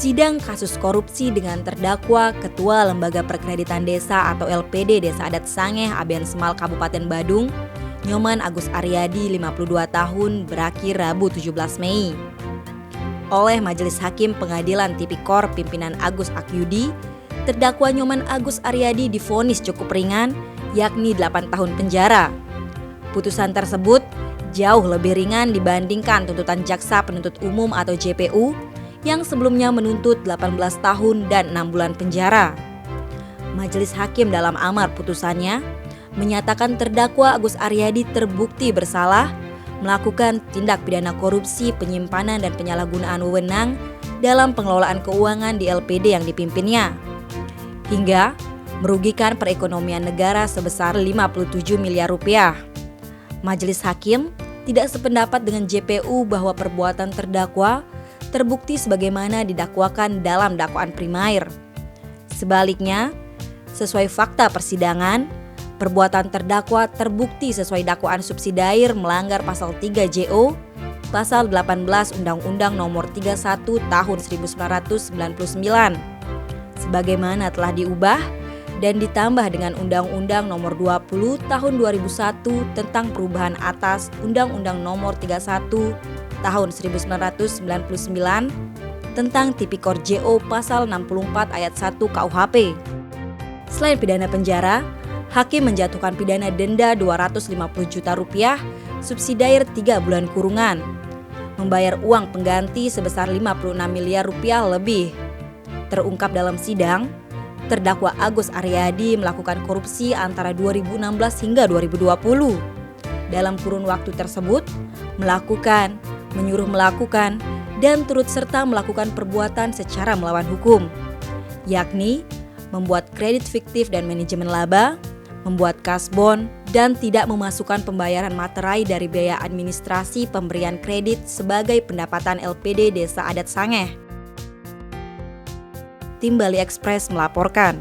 Sidang kasus korupsi dengan terdakwa Ketua Lembaga Perkreditan Desa atau LPD Desa Adat Sangeh Aben Semal Kabupaten Badung, Nyoman Agus Aryadi 52 tahun berakhir Rabu 17 Mei. Oleh Majelis Hakim Pengadilan Tipikor pimpinan Agus Akyudi, terdakwa Nyoman Agus Aryadi divonis cukup ringan, yakni 8 tahun penjara. Putusan tersebut jauh lebih ringan dibandingkan tuntutan Jaksa Penuntut Umum atau JPU yang sebelumnya menuntut 18 tahun dan 6 bulan penjara. Majelis Hakim dalam amar putusannya menyatakan terdakwa Agus Aryadi terbukti bersalah melakukan tindak pidana korupsi, penyimpanan dan penyalahgunaan wewenang dalam pengelolaan keuangan di LPD yang dipimpinnya, hingga merugikan perekonomian negara sebesar 57 miliar rupiah. Majelis Hakim tidak sependapat dengan JPU bahwa perbuatan terdakwa terbukti sebagaimana didakwakan dalam dakwaan primair. Sebaliknya, sesuai fakta persidangan, perbuatan terdakwa terbukti sesuai dakwaan subsidiair melanggar pasal 3 JO, pasal 18 Undang-Undang Nomor 31 Tahun 1999, sebagaimana telah diubah dan ditambah dengan Undang-Undang Nomor 20 Tahun 2001 tentang perubahan atas Undang-Undang Nomor 31 Tahun 1999 tentang Tipikor JO pasal 64 ayat 1 KUHP. Selain pidana penjara, hakim menjatuhkan pidana denda 250 juta rupiah, subsidiair 3 bulan kurungan, membayar uang pengganti sebesar 56 miliar rupiah lebih. Terungkap dalam sidang, terdakwa Agus Aryadi melakukan korupsi antara 2016 hingga 2020. Dalam kurun waktu tersebut, melakukan, menyuruh melakukan, dan turut serta melakukan perbuatan secara melawan hukum, yakni membuat kredit fiktif dan manajemen laba, membuat kasbon, dan tidak memasukkan pembayaran materai dari biaya administrasi pemberian kredit sebagai pendapatan LPD Desa Adat Sangeh. Tim Bali Express melaporkan.